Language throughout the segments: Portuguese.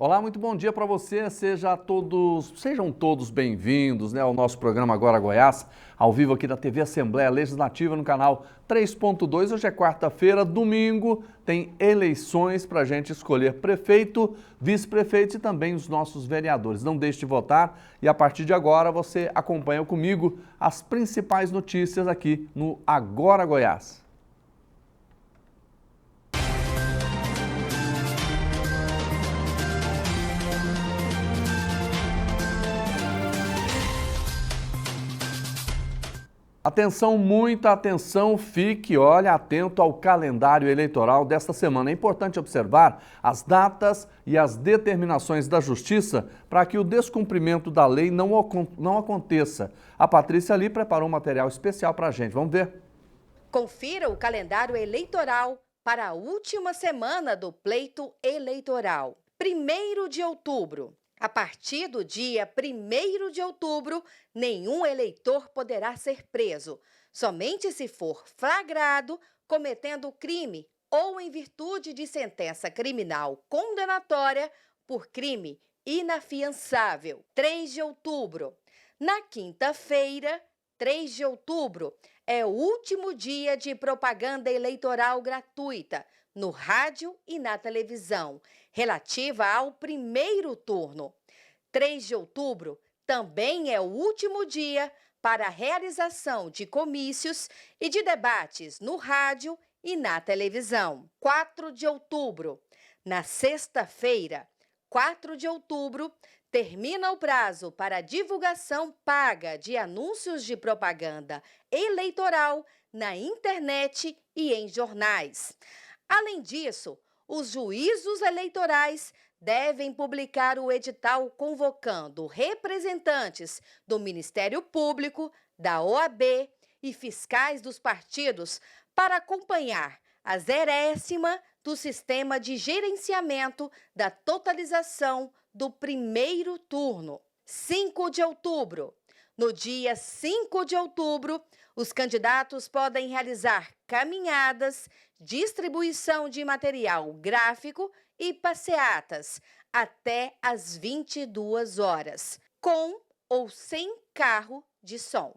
Olá, muito bom dia para você. Sejam todos bem-vindos, ao nosso programa Agora Goiás, ao vivo aqui da TV Assembleia Legislativa no canal 3.2. Hoje é quarta-feira, domingo, tem eleições para a gente escolher prefeito, vice-prefeito e também os nossos vereadores. Não deixe de votar e a partir de agora você acompanha comigo as principais notícias aqui no Agora Goiás. Atenção, muita atenção, fique, atento ao calendário eleitoral desta semana. É importante observar as datas e as determinações da Justiça para que o descumprimento da lei não aconteça. A Patrícia ali preparou um material especial para a gente. Vamos ver? Confira o calendário eleitoral para a última semana do pleito eleitoral. 1º de outubro. A partir do dia 1º de outubro, nenhum eleitor poderá ser preso, somente se for flagrado cometendo crime ou em virtude de sentença criminal condenatória por crime inafiançável. 3 de outubro. Na quinta-feira, 3 de outubro, é o último dia de propaganda eleitoral gratuita no rádio e na televisão, relativa ao primeiro turno. 3 de outubro também é o último dia para a realização de comícios e de debates no rádio e na televisão. 4 de outubro, na sexta-feira, 4 de outubro, termina o prazo para divulgação paga de anúncios de propaganda eleitoral na internet e em jornais. Além disso, os juízos eleitorais devem publicar o edital convocando representantes do Ministério Público, da OAB e fiscais dos partidos para acompanhar a 0ª do sistema de gerenciamento da totalização do primeiro turno. 5 de outubro. No dia 5 de outubro, os candidatos podem realizar caminhadas, distribuição de material gráfico e passeatas até às 22 horas, com ou sem carro de som.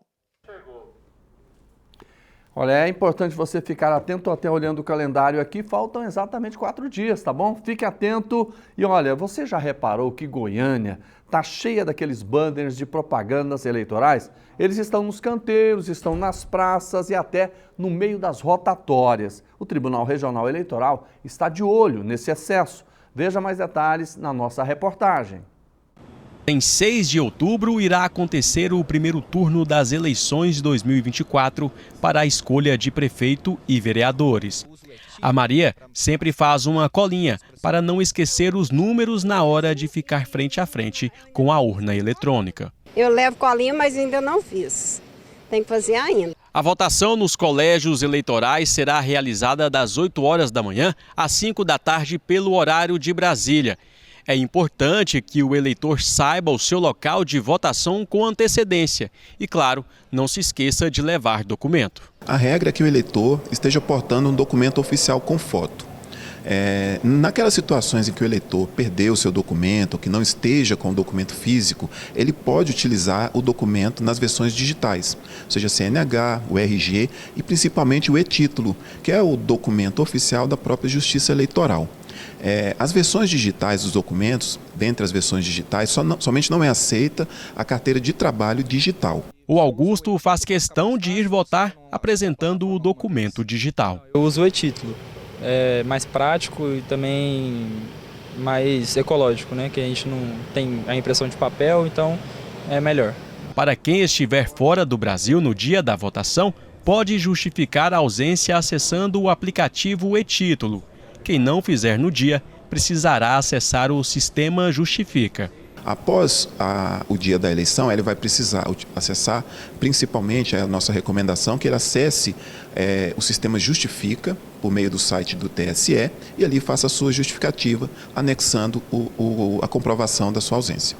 Olha, é importante você ficar atento até olhando o calendário aqui, faltam exatamente 4 dias, tá bom? Fique atento e olha, você já reparou que Goiânia tá cheia daqueles banners de propagandas eleitorais? Eles estão nos canteiros, estão nas praças e até no meio das rotatórias. O Tribunal Regional Eleitoral está de olho nesse excesso. Veja mais detalhes na nossa reportagem. Em 6 de outubro irá acontecer o primeiro turno das eleições de 2024 para a escolha de prefeito e vereadores. A Maria sempre faz uma colinha para não esquecer os números na hora de ficar frente a frente com a urna eletrônica. Eu levo colinha, mas ainda não fiz. Tem que fazer ainda. A votação nos colégios eleitorais será realizada das 8 horas da manhã às 5 da tarde pelo horário de Brasília. É importante que o eleitor saiba o seu local de votação com antecedência e, claro, não se esqueça de levar documento. A regra é que o eleitor esteja portando um documento oficial com foto. Naquelas situações em que o eleitor perdeu o seu documento, ou que não esteja com o documento físico, ele pode utilizar o documento nas versões digitais, seja CNH, o RG e principalmente o e-título, que é o documento oficial da própria Justiça Eleitoral. As versões digitais dos documentos, dentre as versões digitais, somente não é aceita a carteira de trabalho digital. O Augusto faz questão de ir votar apresentando o documento digital. Eu uso o e-título, é mais prático e também mais ecológico, né? Que a gente não tem a impressão de papel, então é melhor. Para quem estiver fora do Brasil no dia da votação, pode justificar a ausência acessando o aplicativo e-título. Quem não fizer no dia, precisará acessar o sistema Justifica. Após o dia da eleição, ele vai precisar acessar, principalmente a nossa recomendação, que ele acesse o sistema Justifica, por meio do site do TSE, e ali faça a sua justificativa, anexando a comprovação da sua ausência.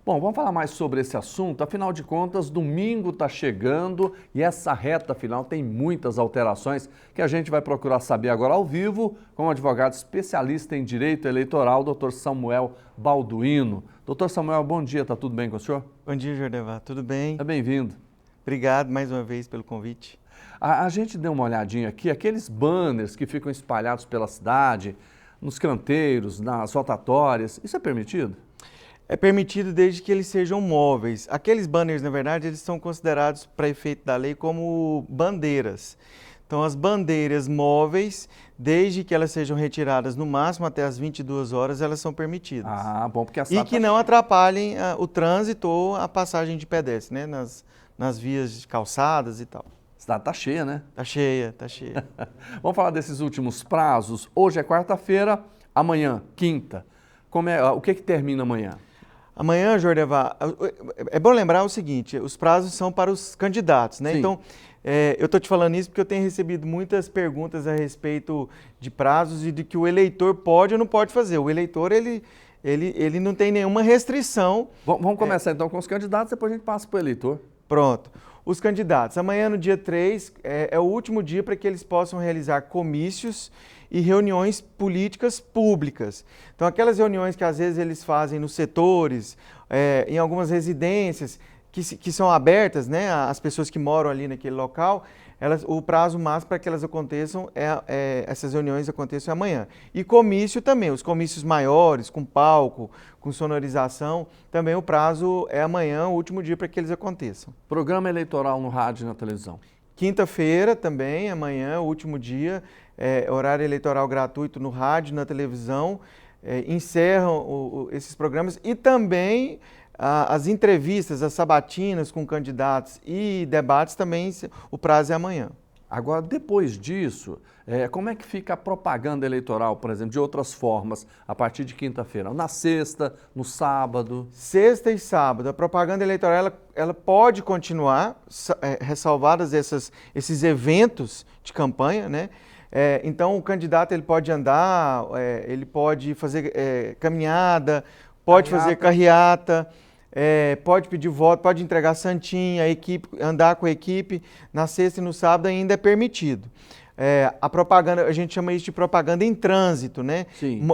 Bom, vamos falar mais sobre esse assunto. Afinal de contas, domingo está chegando e essa reta final tem muitas alterações que a gente vai procurar saber agora ao vivo com o advogado especialista em direito eleitoral, Dr. Samuel Balduino. Dr. Samuel, bom dia, está tudo bem com o senhor? Bom dia, Jordevar, tudo bem? É bem-vindo. Obrigado mais uma vez pelo convite. A gente deu uma olhadinha aqui, aqueles banners que ficam espalhados pela cidade, nos canteiros, nas rotatórias, isso é permitido? É permitido desde que eles sejam móveis. Aqueles banners, na verdade, eles são considerados, para efeito da lei, como bandeiras. Então, as bandeiras móveis, desde que elas sejam retiradas no máximo até as 22 horas, elas são permitidas. Ah, bom, porque E que não atrapalhem o trânsito ou a passagem de pedestre, né? Nas vias de calçadas e tal. A cidade está cheia, né? Tá cheia, tá cheia. Vamos falar desses últimos prazos. Hoje é quarta-feira, amanhã, quinta. O que termina amanhã? Amanhã, Jordevar, é bom lembrar o seguinte, os prazos são para os candidatos, né? Sim. Então, eu estou te falando isso porque eu tenho recebido muitas perguntas a respeito de prazos e de que o eleitor pode ou não pode fazer. O eleitor, ele não tem nenhuma restrição. Vamos começar então com os candidatos, depois a gente passa para o eleitor. Pronto. Os candidatos, amanhã no dia 3 é o último dia para que eles possam realizar comícios e reuniões políticas públicas. Então, aquelas reuniões que às vezes eles fazem nos setores, em algumas residências que são abertas, né, às pessoas que moram ali naquele local, o prazo máximo para que elas aconteçam, essas reuniões aconteçam amanhã. E comício também, os comícios maiores, com palco, com sonorização, também o prazo é amanhã, o último dia para que eles aconteçam. Programa eleitoral no rádio e na televisão. Quinta-feira também, amanhã, o último dia, horário eleitoral gratuito no rádio, na televisão, encerram esses programas e também as entrevistas, as sabatinas com candidatos e debates também, o prazo é amanhã. Agora, depois disso, como é que fica a propaganda eleitoral, por exemplo, de outras formas, a partir de quinta-feira? Na sexta, no sábado? Sexta e sábado, a propaganda eleitoral ela pode continuar, ressalvadas esses eventos de campanha, né? Então, o candidato ele pode andar, ele pode fazer caminhada, pode fazer carreata, pode pedir voto, pode entregar santinha, andar com a equipe. Na sexta e no sábado ainda é permitido. A propaganda, a gente chama isso de propaganda em trânsito, né? Sim.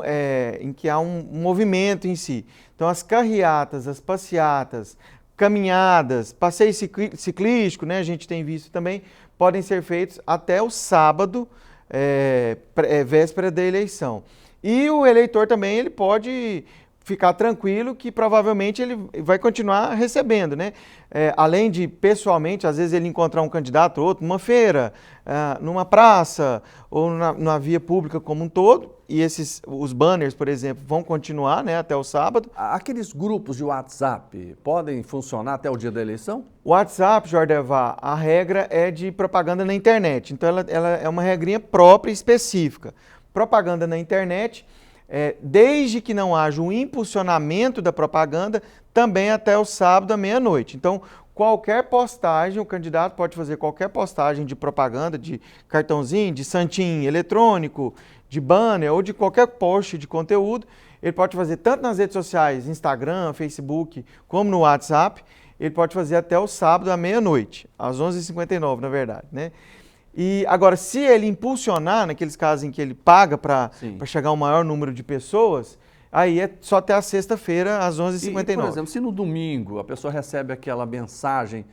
Em que há um movimento em si. Então, as carreatas, as passeatas, caminhadas, passeio ciclístico, né? A gente tem visto também, podem ser feitos até o sábado, véspera da eleição. E o eleitor também ele pode ficar tranquilo que provavelmente ele vai continuar recebendo, né? Além de pessoalmente, às vezes ele encontrar um candidato ou outro numa feira, numa praça ou na via pública como um todo, e os banners, por exemplo, vão continuar, né, até o sábado. Aqueles grupos de WhatsApp podem funcionar até o dia da eleição? O WhatsApp, Jordevar, a regra é de propaganda na internet, então ela é uma regrinha própria e específica. Propaganda na internet, desde que não haja um impulsionamento da propaganda, também até o sábado à meia-noite. Então, qualquer postagem, o candidato pode fazer qualquer postagem de propaganda, de cartãozinho, de santinho eletrônico, de banner ou de qualquer post de conteúdo. Ele pode fazer tanto nas redes sociais, Instagram, Facebook, como no WhatsApp. Ele pode fazer até o sábado à meia-noite, às 11h59, na verdade, né? E agora, se ele impulsionar, naqueles casos em que ele paga para chegar a um maior número de pessoas, aí é só até a sexta-feira, às 11h59. Por exemplo, se no domingo a pessoa recebe aquela mensagem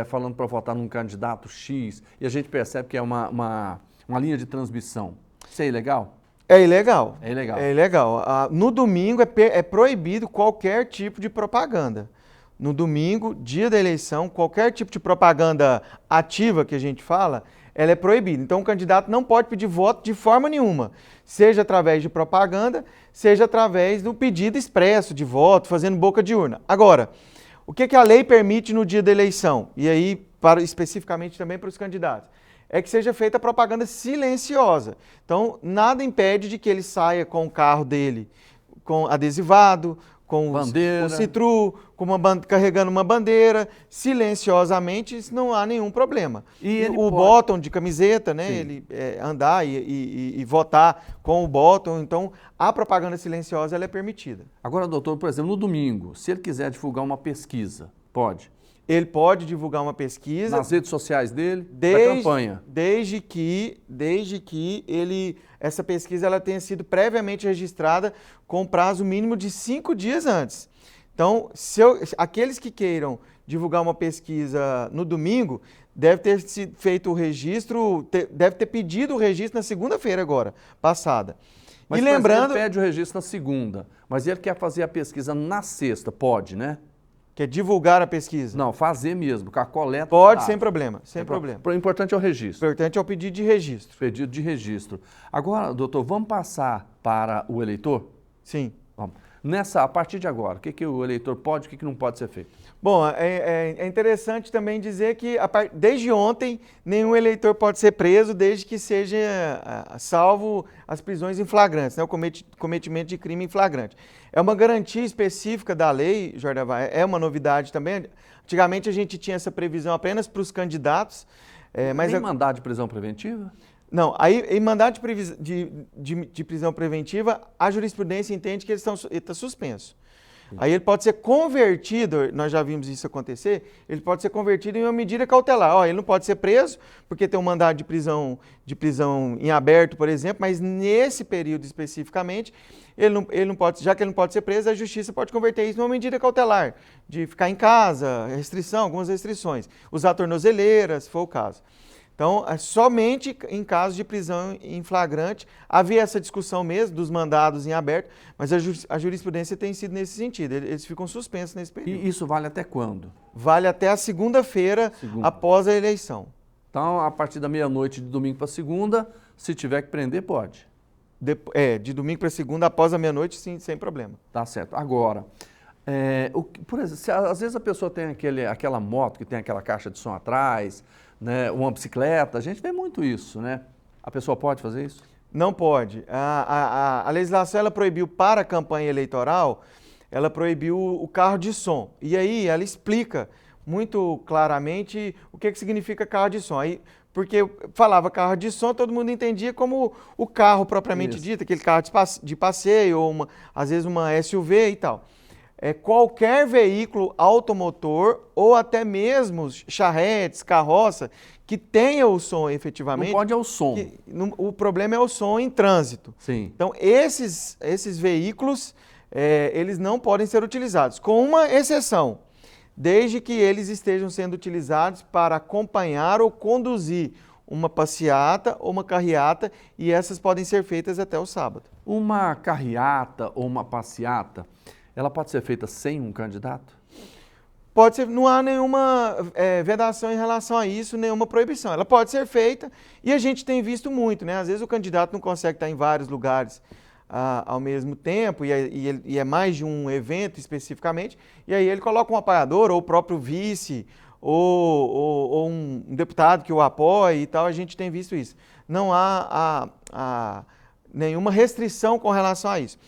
falando para votar num candidato X e a gente percebe que é uma linha de transmissão, isso é ilegal? É ilegal. É ilegal. É ilegal. No domingo é proibido qualquer tipo de propaganda. No domingo, dia da eleição, qualquer tipo de propaganda ativa que a gente fala, ela é proibida. Então, o candidato não pode pedir voto de forma nenhuma, seja através de propaganda, seja através do pedido expresso de voto, fazendo boca de urna. Agora, o que a lei permite no dia da eleição? E aí, especificamente também para os candidatos, é que seja feita a propaganda silenciosa. Então, nada impede de que ele saia com o carro dele com adesivado, com bandeira. o citru, carregando uma bandeira, silenciosamente, não há nenhum problema. E ele o bottom de camiseta, né? Ele andar e votar com o bottom, então a propaganda silenciosa ela é permitida. Agora, doutor, por exemplo, no domingo, se ele quiser divulgar uma pesquisa, pode? Ele pode divulgar uma pesquisa nas redes sociais dele, da campanha. Desde que essa pesquisa ela tenha sido previamente registrada com prazo mínimo de 5 dias antes. Então, aqueles que queiram divulgar uma pesquisa no domingo, deve ter feito o registro, deve ter pedido o registro na segunda-feira agora, passada. Mas e lembrando, ele pede o registro na segunda, mas ele quer fazer a pesquisa na sexta, pode, né? Quer divulgar a pesquisa? Não, fazer mesmo, com a coleta. Pode, sem problema, sem problema. O importante é o registro. O importante é o pedido de registro. Pedido de registro. Agora, doutor, vamos passar para o eleitor? Sim. Vamos. A partir de agora, o que o eleitor pode e o que não pode ser feito? Bom, é interessante também dizer que desde ontem nenhum eleitor pode ser preso desde que seja salvo as prisões em flagrantes, né, o cometimento de crime em flagrante. É uma garantia específica da lei, Jordavan, é uma novidade também. Antigamente a gente tinha essa previsão apenas para os candidatos. Mas tem mandado de prisão preventiva? Não, aí em mandado de prisão preventiva, a jurisprudência entende que ele está suspenso. Aí ele pode ser convertido, nós já vimos isso acontecer, ele pode ser convertido em uma medida cautelar. Ele não pode ser preso, porque tem um mandado de prisão em aberto, por exemplo, mas nesse período especificamente, ele não pode, já que ele não pode ser preso, a justiça pode converter isso numa medida cautelar, de ficar em casa, algumas restrições, usar tornozeleira, se for o caso. Então, somente em caso de prisão em flagrante, havia essa discussão mesmo dos mandados em aberto, mas a jurisprudência tem sido nesse sentido, eles ficam suspensos nesse período. E isso vale até quando? Vale até a segunda-feira após a eleição. Então, a partir da meia-noite de domingo para segunda, se tiver que prender, pode? De domingo para segunda, após a meia-noite, sim, sem problema. Tá certo. Agora, por exemplo, às vezes a pessoa tem aquela moto que tem aquela caixa de som atrás, né, uma bicicleta, a gente vê muito isso, né? A pessoa pode fazer isso? Não pode. A legislação ela proibiu para a campanha eleitoral, ela proibiu o carro de som. E aí ela explica muito claramente o que significa carro de som. Aí, porque falava carro de som, todo mundo entendia como o carro propriamente dito, aquele carro de passeio, ou às vezes uma SUV e tal. Qualquer veículo automotor ou até mesmo charretes, carroça, que tenha o som efetivamente. Não pode é o som. O problema é o som em trânsito. Sim. Então, esses veículos, eles não podem ser utilizados, com uma exceção, desde que eles estejam sendo utilizados para acompanhar ou conduzir uma passeata ou uma carreata, e essas podem ser feitas até o sábado. Uma carreata ou uma passeata, ela pode ser feita sem um candidato? Pode ser, não há nenhuma vedação em relação a isso, nenhuma proibição. Ela pode ser feita e a gente tem visto muito, né? Às vezes o candidato não consegue estar em vários lugares ao mesmo tempo e é mais de um evento especificamente, e aí ele coloca um apoiador ou o próprio vice ou um deputado que o apoie e tal, a gente tem visto isso. Não há nenhuma restrição com relação a isso.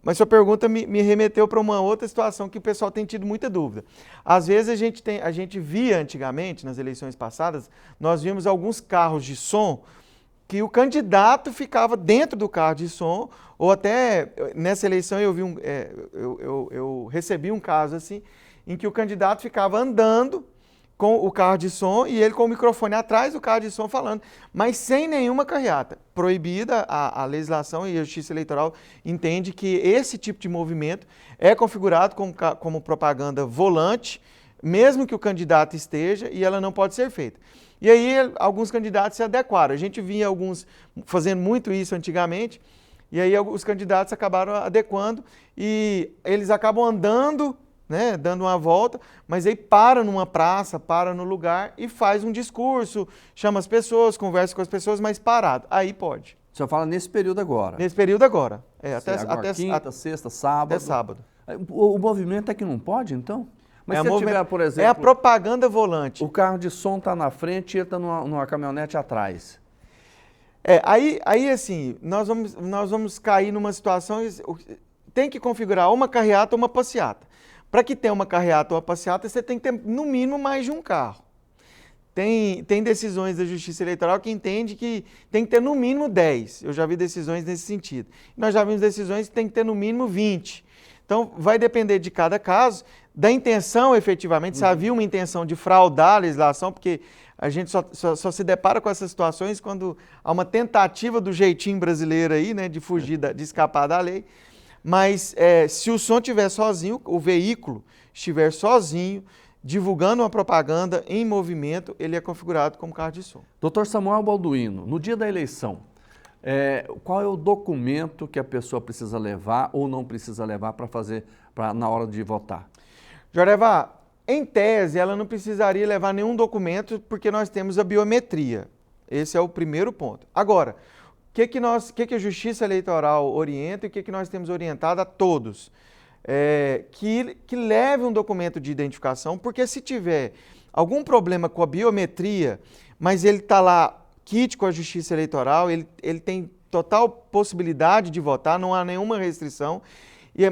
Mas sua pergunta me remeteu para uma outra situação que o pessoal tem tido muita dúvida. Às vezes a gente via antigamente, nas eleições passadas, nós vimos alguns carros de som que o candidato ficava dentro do carro de som, ou até nessa eleição eu recebi um caso assim, em que o candidato ficava andando com o carro de som e ele com o microfone atrás do carro de som falando, mas sem nenhuma carreata. Proibida, a legislação e a Justiça Eleitoral entende que esse tipo de movimento é configurado como propaganda volante, mesmo que o candidato esteja, e ela não pode ser feita. E aí alguns candidatos se adequaram. A gente via alguns fazendo muito isso antigamente, e aí os candidatos acabaram adequando e eles acabam andando, né, dando uma volta, mas aí para numa praça, para no lugar e faz um discurso, chama as pessoas, conversa com as pessoas, mas parado. Aí pode. O senhor fala nesse período agora? Nesse período agora. Até quinta, sexta, sábado. Até sábado. O movimento é que não pode, então? Mas se tiver, por exemplo... É a propaganda volante. O carro de som está na frente e ele está numa caminhonete atrás. Aí assim, nós vamos cair numa situação... tem que configurar uma carreata ou uma passeata. Para que tenha uma carreata ou uma passeata, você tem que ter no mínimo mais de um carro. Tem decisões da Justiça Eleitoral que entende que tem que ter no mínimo 10. Eu já vi decisões nesse sentido. Nós já vimos decisões que tem que ter no mínimo 20. Então, vai depender de cada caso, da intenção efetivamente, se havia uma intenção de fraudar a legislação, porque a gente só se depara com essas situações quando há uma tentativa do jeitinho brasileiro aí, né, de fugir, de escapar da lei. Mas se o som estiver sozinho, o veículo estiver sozinho, divulgando uma propaganda em movimento, ele é configurado como carro de som. Doutor Samuel Balduino, no dia da eleição, qual é o documento que a pessoa precisa levar ou não precisa levar para fazer na hora de votar? Joreva, em tese, ela não precisaria levar nenhum documento porque nós temos a biometria. Esse é o primeiro ponto. Agora, o que a Justiça Eleitoral orienta e o que nós temos orientado a todos? Que leve um documento de identificação, porque se tiver algum problema com a biometria, mas ele está lá, quite com a Justiça Eleitoral, ele tem total possibilidade de votar, não há nenhuma restrição,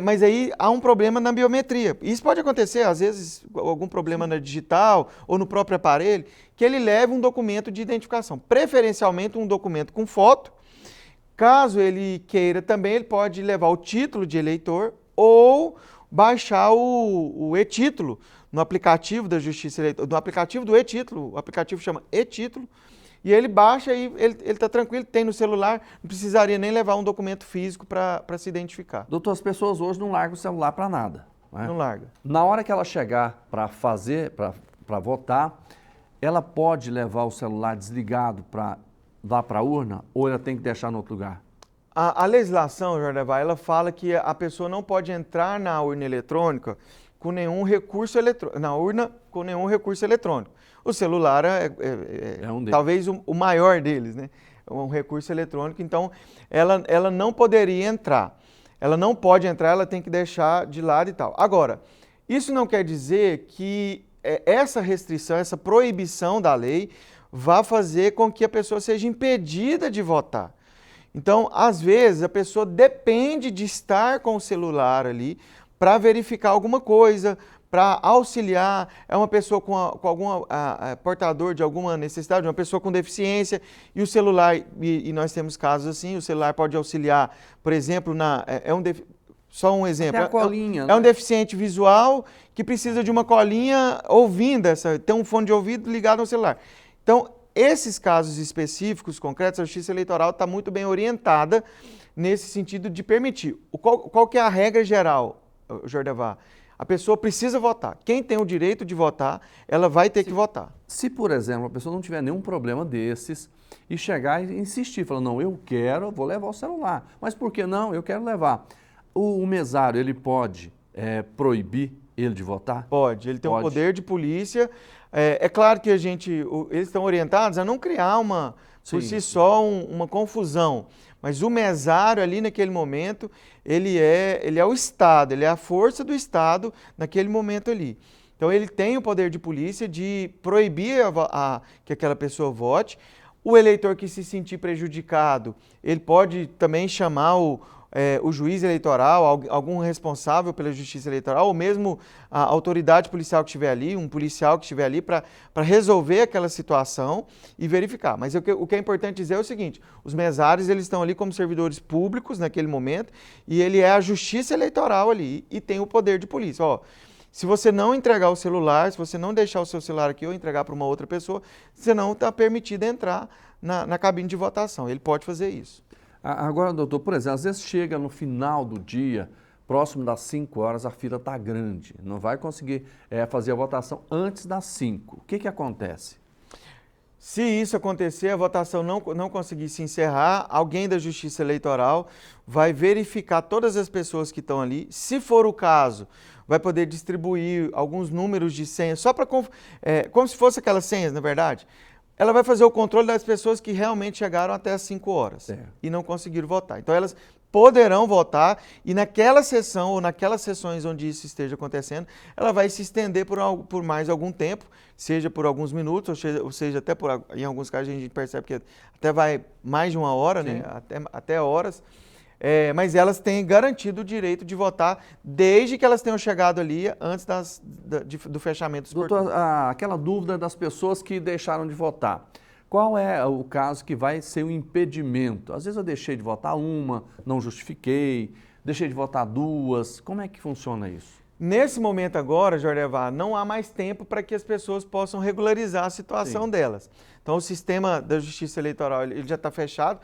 mas aí há um problema na biometria. Isso pode acontecer, às vezes, algum problema na digital ou no próprio aparelho, que ele leve um documento de identificação, preferencialmente um documento com foto. Caso ele queira também, ele pode levar o título de eleitor ou baixar o e-título no aplicativo da Justiça Eleitoral, no aplicativo do e-título, o aplicativo chama e-título, e ele baixa e ele está tranquilo, tem no celular, não precisaria nem levar um documento físico para se identificar. Doutor, as pessoas hoje não largam o celular para nada. Né? Não larga. Na hora que ela chegar para votar, ela pode levar o celular desligado para dar para a urna ou ela tem que deixar no outro lugar? A legislação, Jordevá, ela fala que a pessoa não pode entrar na urna eletrônica com nenhum recurso eletrônico, na urna com nenhum recurso eletrônico. O celular é um talvez o maior deles, né? É um recurso eletrônico, então ela não poderia entrar. Ela não pode entrar, ela tem que deixar de lado e tal. Agora, isso não quer dizer que essa restrição, essa proibição da lei vá fazer com que a pessoa seja impedida de votar. Então, às vezes, a pessoa depende de estar com o celular ali para verificar alguma coisa, para auxiliar, é uma pessoa com algum portador de alguma necessidade, uma pessoa com deficiência, e o celular, e nós temos casos assim, o celular pode auxiliar, por exemplo, só um exemplo, a colinha, é um deficiente visual que precisa de uma colinha ouvindo, tem um fone de ouvido ligado ao celular. Então, esses casos específicos, concretos, a Justiça Eleitoral está muito bem orientada nesse sentido de permitir. Qual que é a regra geral, Jordevá? A pessoa precisa votar. Quem tem o direito de votar, ela vai ter que votar. Se, por exemplo, a pessoa não tiver nenhum problema desses e chegar e insistir, falando, não, eu vou levar o celular. Mas por que não? Eu quero levar. O mesário, ele pode proibir ele de votar? Pode. Ele tem um poder de polícia. É claro que eles estão orientados a não criar por si só uma confusão. Mas o mesário ali naquele momento, ele é o Estado, ele é a força do Estado naquele momento ali. Então ele tem o poder de polícia de proibir que aquela pessoa vote. O eleitor que se sentir prejudicado, ele pode também chamar o juiz eleitoral, algum responsável pela Justiça Eleitoral, ou mesmo a autoridade policial que estiver ali, um policial que estiver ali para resolver aquela situação e verificar. Mas o que é importante dizer é o seguinte, os mesários eles estão ali como servidores públicos naquele momento e ele é a Justiça Eleitoral ali e tem o poder de polícia. Se você não entregar o celular, se você não deixar o seu celular aqui ou entregar para uma outra pessoa, você não está permitido entrar na cabine de votação. Ele pode fazer isso. Agora, doutor, por exemplo, às vezes chega no final do dia, próximo das 5 horas, a fila está grande, não vai conseguir fazer a votação antes das 5. O que acontece? Se isso acontecer, a votação não conseguir se encerrar, alguém da Justiça Eleitoral vai verificar todas as pessoas que estão ali. Se for o caso, vai poder distribuir alguns números de senhas, só para como se fosse aquelas senhas, na verdade. Ela vai fazer o controle das pessoas que realmente chegaram até as 5 horas e não conseguiram votar. Então, elas poderão votar e naquela sessão ou naquelas sessões onde isso esteja acontecendo, ela vai se estender por mais algum tempo, seja por alguns minutos, ou seja até em alguns casos a gente percebe que até vai mais de 1 hora, né? Até horas. mas elas têm garantido o direito de votar desde que elas tenham chegado ali antes do fechamento dos portões. Doutor, aquela dúvida das pessoas que deixaram de votar. Qual é o caso que vai ser um impedimento? Às vezes eu deixei de votar uma, não justifiquei, deixei de votar duas. Como é que funciona isso? Nesse momento agora, Jordevar, não há mais tempo para que as pessoas possam regularizar a situação delas. Então o sistema da Justiça Eleitoral ele já está fechado,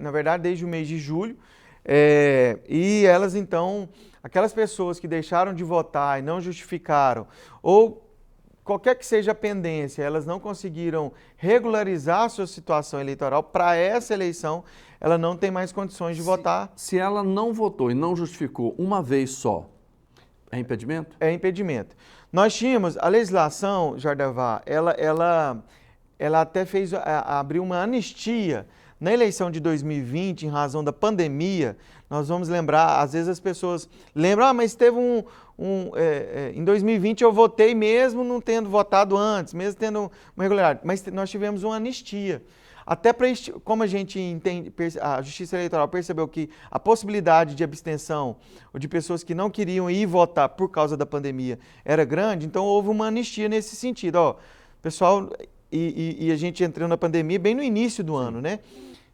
na verdade desde o mês de julho, e elas então, aquelas pessoas que deixaram de votar e não justificaram, ou qualquer que seja a pendência, elas não conseguiram regularizar a sua situação eleitoral, para essa eleição ela não tem mais condições de votar. Se ela não votou e não justificou uma vez só, é impedimento? É impedimento. Nós tínhamos, a legislação, Jordevar, ela até abriu uma anistia na eleição de 2020, em razão da pandemia. Nós vamos lembrar, às vezes as pessoas lembram, mas teve em 2020 eu votei mesmo não tendo votado antes, mesmo tendo uma irregularidade, mas nós tivemos uma anistia. Até como a gente entende, a Justiça Eleitoral percebeu que a possibilidade de abstenção ou de pessoas que não queriam ir votar por causa da pandemia era grande, então houve uma anistia nesse sentido. Pessoal, e a gente entrou na pandemia bem no início do ano, né?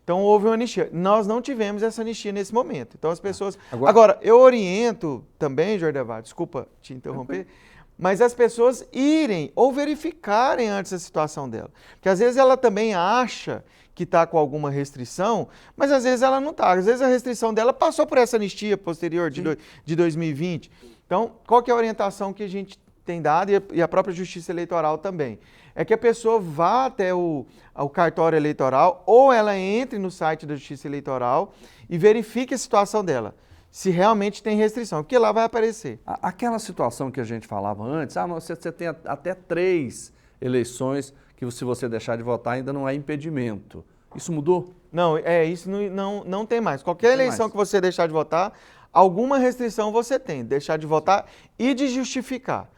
Então houve uma anistia. Nós não tivemos essa anistia nesse momento. Então as pessoas... Agora eu oriento também, Jordevar, desculpa te interromper, mas as pessoas irem ou verificarem antes a situação dela. Porque às vezes ela também acha que está com alguma restrição, mas às vezes ela não está. Às vezes a restrição dela passou por essa anistia posterior de 2020. Então, qual que é a orientação que a gente tem dado e a própria Justiça Eleitoral também? É que a pessoa vá até o cartório eleitoral ou ela entre no site da Justiça Eleitoral e verifique a situação dela, se realmente tem restrição, porque lá vai aparecer. Aquela situação que a gente falava antes, você tem até 3 eleições que se você deixar de votar ainda não é impedimento. Isso mudou? Não, isso não tem mais. Qualquer eleição que você deixar de votar, alguma restrição você tem, deixar de votar e de justificar.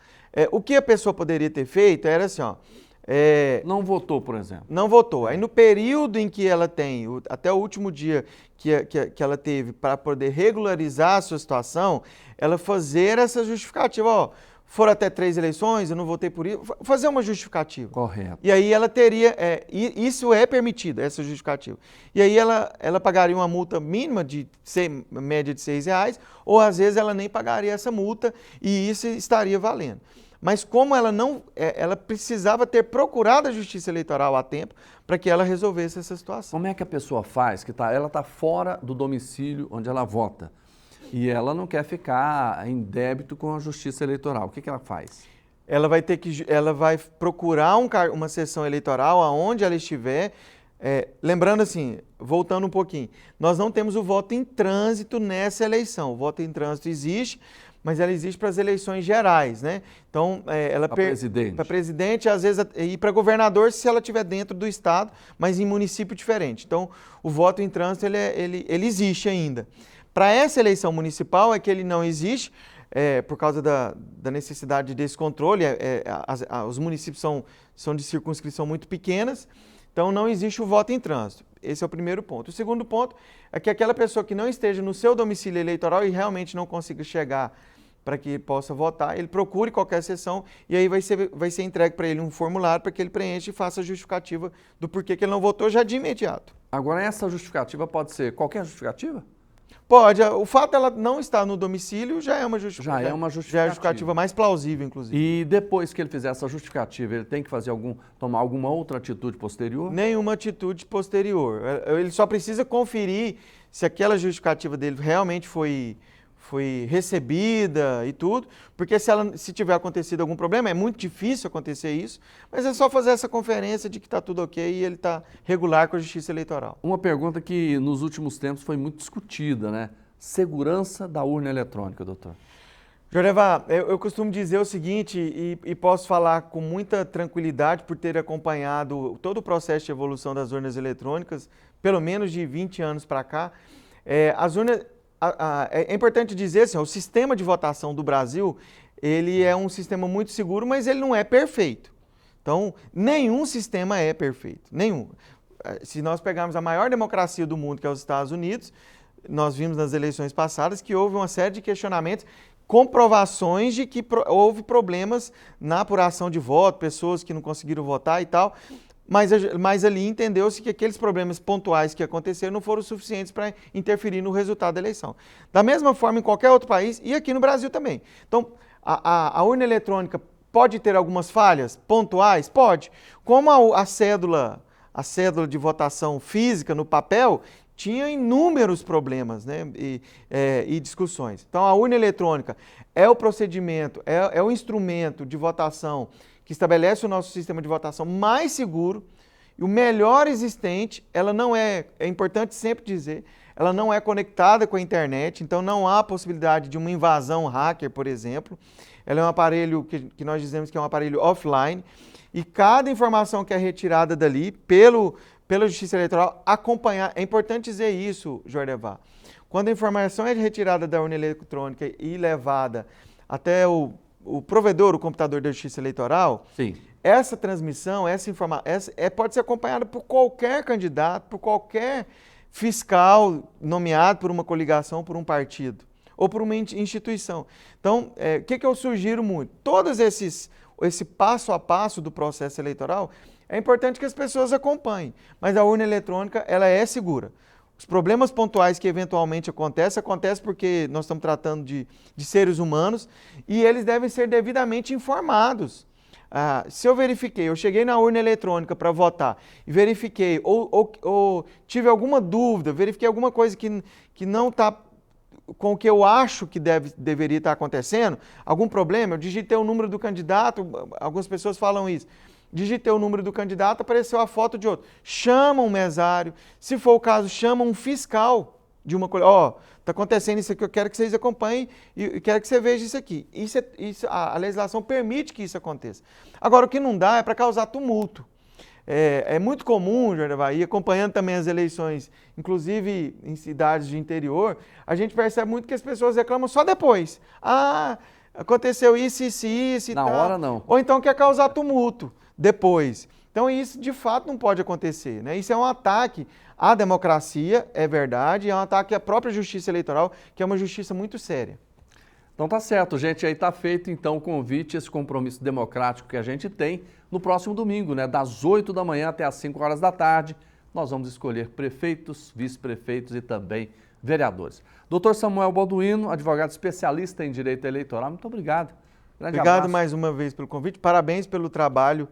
O que a pessoa poderia ter feito era assim, não votou, por exemplo. Não votou. Aí no período em que ela tem, até o último dia que ela teve para poder regularizar a sua situação, ela fazer essa justificativa. Foram até 3 eleições, eu não votei por isso, fazer uma justificativa. Correto. E aí ela teria, isso é permitido, essa justificativa. E aí ela pagaria uma multa mínima média de R$6, ou às vezes ela nem pagaria essa multa e isso estaria valendo. Mas como ela precisava ter procurado a Justiça Eleitoral a tempo para que ela resolvesse essa situação. Como é que a pessoa faz? Ela está fora do domicílio onde ela vota e ela não quer ficar em débito com a Justiça Eleitoral. O que ela faz? Ela vai procurar uma sessão eleitoral aonde ela estiver. Lembrando assim, voltando um pouquinho, nós não temos o voto em trânsito nessa eleição. O voto em trânsito existe, mas ela existe para as eleições gerais, né? Então, ela para presidente, às vezes, e para governador, se ela estiver dentro do estado, mas em município diferente. Então, o voto em trânsito, ele existe ainda. Para essa eleição municipal é que ele não existe, por causa da necessidade desse controle. Os municípios são de circunscrição muito pequenas, então não existe o voto em trânsito. Esse é o primeiro ponto. O segundo ponto é que aquela pessoa que não esteja no seu domicílio eleitoral e realmente não consiga chegar para que possa votar, ele procure qualquer sessão e aí vai ser entregue para ele um formulário para que ele preencha e faça a justificativa do porquê que ele não votou já de imediato. Agora, essa justificativa pode ser qualquer justificativa? Pode. O fato dela não estar no domicílio já é uma justificativa. Já é uma justificativa. Já é a justificativa mais plausível, inclusive. E depois que ele fizer essa justificativa, ele tem que tomar alguma outra atitude posterior? Nenhuma atitude posterior. Ele só precisa conferir se aquela justificativa dele realmente foi recebida e tudo, porque se tiver acontecido algum problema, é muito difícil acontecer isso, mas é só fazer essa conferência de que está tudo ok e ele está regular com a Justiça Eleitoral. Uma pergunta que nos últimos tempos foi muito discutida, né? Segurança da urna eletrônica, doutor. Jordevar, eu costumo dizer o seguinte, e posso falar com muita tranquilidade por ter acompanhado todo o processo de evolução das urnas eletrônicas, pelo menos de 20 anos para cá. As urnas... É importante dizer assim, o sistema de votação do Brasil, ele é um sistema muito seguro, mas ele não é perfeito. Então, nenhum sistema é perfeito, nenhum. Se nós pegarmos a maior democracia do mundo, que é os Estados Unidos, nós vimos nas eleições passadas que houve uma série de questionamentos, comprovações de que houve problemas na apuração de voto, pessoas que não conseguiram votar e tal, mas ali entendeu-se que aqueles problemas pontuais que aconteceram não foram suficientes para interferir no resultado da eleição. Da mesma forma em qualquer outro país e aqui no Brasil também. Então, a urna eletrônica pode ter algumas falhas pontuais? Pode. Como a cédula de votação física no papel tinha inúmeros problemas, né, e discussões. Então, a urna eletrônica é o procedimento, é o instrumento de votação que estabelece o nosso sistema de votação mais seguro e o melhor existente. Ela não é importante sempre dizer, ela não é conectada com a internet, então não há possibilidade de uma invasão hacker, por exemplo. Ela é um aparelho que nós dizemos que é um aparelho offline e cada informação que é retirada dali pela Justiça Eleitoral acompanhar. É importante dizer isso, Jordevar. Quando a informação é retirada da urna eletrônica e levada até o provedor, o computador da Justiça Eleitoral, sim, essa transmissão, essa informação, pode ser acompanhada por qualquer candidato, por qualquer fiscal nomeado por uma coligação, por um partido ou por uma instituição. Então, o que eu sugiro muito? Todos esse passo a passo do processo eleitoral, é importante que as pessoas acompanhem, mas a urna eletrônica ela é segura. Os problemas pontuais que eventualmente acontecem porque nós estamos tratando de seres humanos e eles devem ser devidamente informados. Se eu cheguei na urna eletrônica para votar e verifiquei, ou tive alguma dúvida, verifiquei alguma coisa que não está com o que eu acho que deveria estar acontecendo, algum problema, eu digitei o número do candidato, algumas pessoas falam isso, digitei o número do candidato, apareceu a foto de outro. Chama um mesário, se for o caso, chama um fiscal de uma coisa. Está acontecendo isso aqui, eu quero que vocês acompanhem e quero que você veja isso aqui. A legislação permite que isso aconteça. Agora, o que não dá é para causar tumulto. É muito comum, Jordevar, e acompanhando também as eleições, inclusive em cidades de interior, a gente percebe muito que as pessoas reclamam só depois. Aconteceu isso e tal. Na hora não. Ou então quer causar tumulto depois. Então isso de fato não pode acontecer, né? Isso é um ataque à democracia, é verdade, é um ataque à própria justiça eleitoral, que é uma justiça muito séria. Então tá certo, gente, aí tá feito então o convite, esse compromisso democrático que a gente tem no próximo domingo, né, das 8 da manhã até as 5 horas da tarde, nós vamos escolher prefeitos, vice-prefeitos e também vereadores. Dr. Samuel Balduino, advogado especialista em direito eleitoral, muito obrigado. Obrigado mais uma vez pelo convite, parabéns pelo trabalho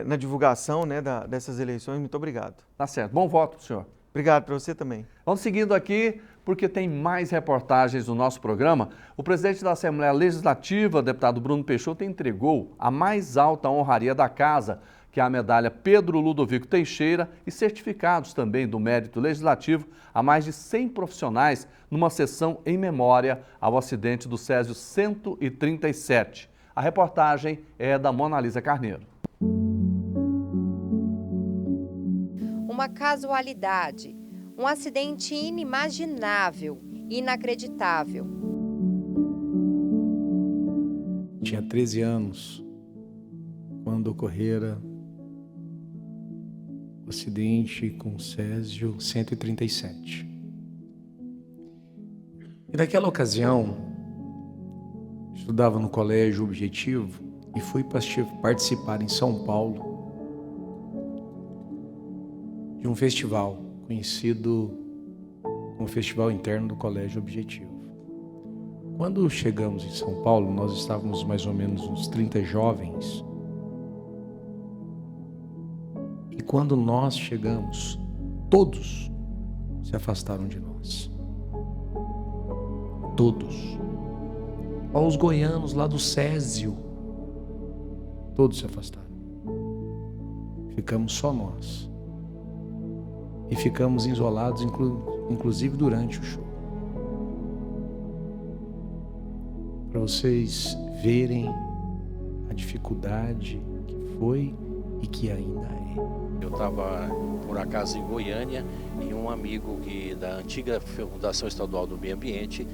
na divulgação, né, dessas eleições, muito obrigado. Tá certo, bom voto pro senhor. Obrigado para você também. Vamos seguindo aqui, porque tem mais reportagens no nosso programa. O presidente da Assembleia Legislativa, deputado Bruno Peixoto, entregou a mais alta honraria da casa, que é a medalha Pedro Ludovico Teixeira, e certificados também do mérito legislativo a mais de 100 profissionais numa sessão em memória ao acidente do Césio 137. A reportagem é da Mona Lisa Carneiro. Uma casualidade, um acidente inimaginável, inacreditável. Tinha 13 anos quando ocorrera o acidente com o Césio 137. E naquela ocasião, estudava no Colégio Objetivo e fui participar em São Paulo de um festival conhecido como Festival Interno do Colégio Objetivo. Quando chegamos em São Paulo, nós estávamos mais ou menos uns 30 jovens. E quando nós chegamos, todos se afastaram de nós. Todos. Os goianos lá do Césio, todos se afastaram. Ficamos só nós. E ficamos isolados, inclusive durante o show. Para vocês verem a dificuldade que foi e que ainda é. Eu estava, por acaso, em Goiânia e um amigo da antiga Fundação Estadual do Meio Ambiente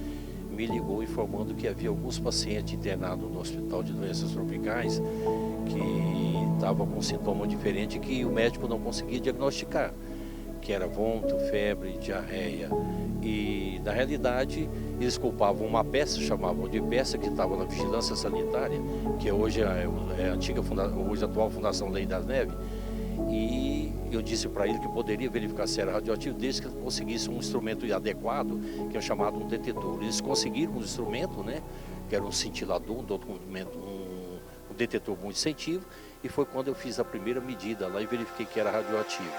me ligou informando que havia alguns pacientes internados no Hospital de Doenças Tropicais que estavam com sintoma diferente que o médico não conseguia diagnosticar, que era vômito, febre, diarreia. E, na realidade, eles culpavam uma peça, chamavam de peça, que estava na vigilância sanitária, que hoje é a antiga, hoje a atual Fundação Lei das Neves. E eu disse para ele que poderia verificar se era radioativo desde que ele conseguisse um instrumento adequado, que é chamado um detetor. Eles conseguiram um instrumento, né, que era um cintilador, um detetor muito sensitivo, e foi quando eu fiz a primeira medida lá e verifiquei que era radioativo.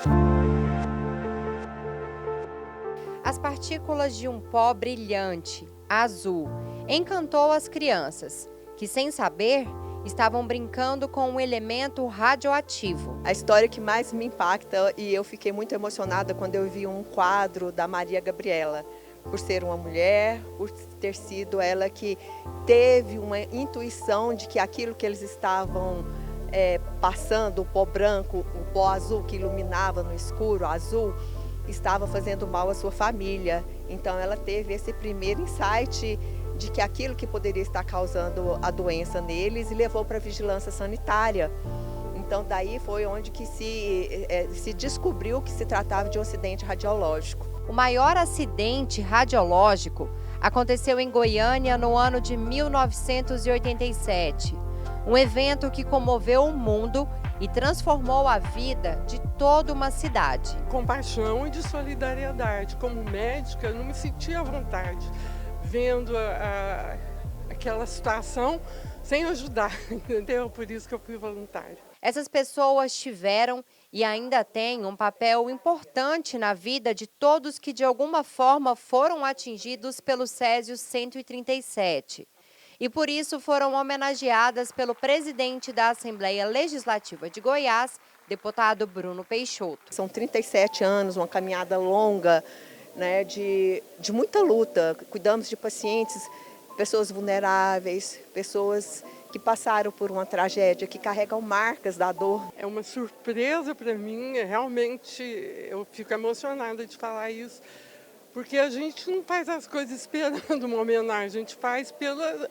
As partículas de um pó brilhante, azul, encantou as crianças, que sem saber, estavam brincando com um elemento radioativo. A história que mais me impacta, e eu fiquei muito emocionada quando eu vi um quadro da Maria Gabriela, por ser uma mulher, por ter sido ela que teve uma intuição de que aquilo que eles estavam passando, o pó branco, o pó azul que iluminava no escuro, azul, estava fazendo mal à sua família. Então ela teve esse primeiro insight de que aquilo que poderia estar causando a doença neles e levou para a vigilância sanitária. Então daí foi onde que se descobriu que se tratava de um acidente radiológico. O maior acidente radiológico aconteceu em Goiânia no ano de 1987. Um evento que comoveu o mundo e transformou a vida de toda uma cidade. Compaixão e de solidariedade. Como médica, eu não me sentia à vontade vendo aquela situação sem ajudar, entendeu? Por isso que eu fui voluntária. Essas pessoas tiveram e ainda têm um papel importante na vida de todos que de alguma forma foram atingidos pelo Césio 137. E por isso foram homenageadas pelo presidente da Assembleia Legislativa de Goiás, deputado Bruno Peixoto. São 37 anos, uma caminhada longa, né, de muita luta. Cuidamos de pacientes, pessoas vulneráveis, pessoas que passaram por uma tragédia, que carregam marcas da dor. É uma surpresa para mim, realmente eu fico emocionada de falar isso, porque a gente não faz as coisas esperando uma homenagem, a gente faz pelas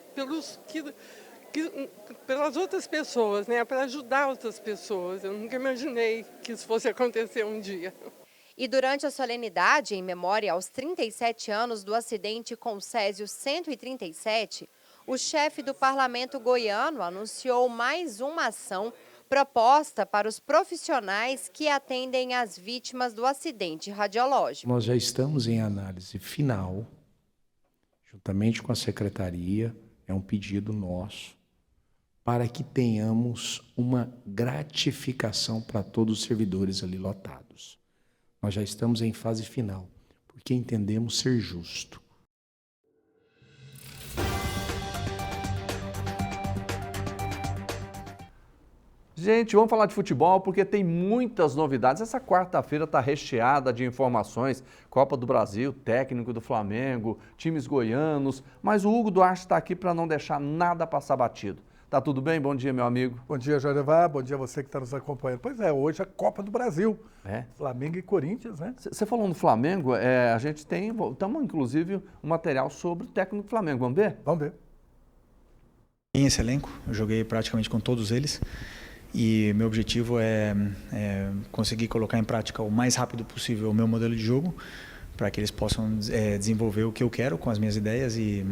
outras pessoas, né? Para ajudar outras pessoas. Eu nunca imaginei que isso fosse acontecer um dia. E durante a solenidade, em memória aos 37 anos do acidente com o Césio 137, o chefe do parlamento goiano anunciou mais uma ação proposta para os profissionais que atendem as vítimas do acidente radiológico. Nós já estamos em análise final, juntamente com a secretaria, é um pedido nosso, para que tenhamos uma gratificação para todos os servidores ali lotados. Nós já estamos em fase final, porque entendemos ser justo. Gente, vamos falar de futebol porque tem muitas novidades. Essa quarta-feira está recheada de informações. Copa do Brasil, técnico do Flamengo, times goianos. Mas o Hugo Duarte está aqui para não deixar nada passar batido. Tá tudo bem? Bom dia, meu amigo. Bom dia, Jorevá. Bom dia a você que está nos acompanhando. Pois é, hoje é a Copa do Brasil. Flamengo e Corinthians, né? Você falou no Flamengo, a gente estamos inclusive um material sobre o técnico do Flamengo. Vamos ver? Vamos ver. Em esse elenco, eu joguei praticamente com todos eles. E meu objetivo é conseguir colocar em prática o mais rápido possível o meu modelo de jogo, para que eles possam desenvolver o que eu quero com as minhas ideias e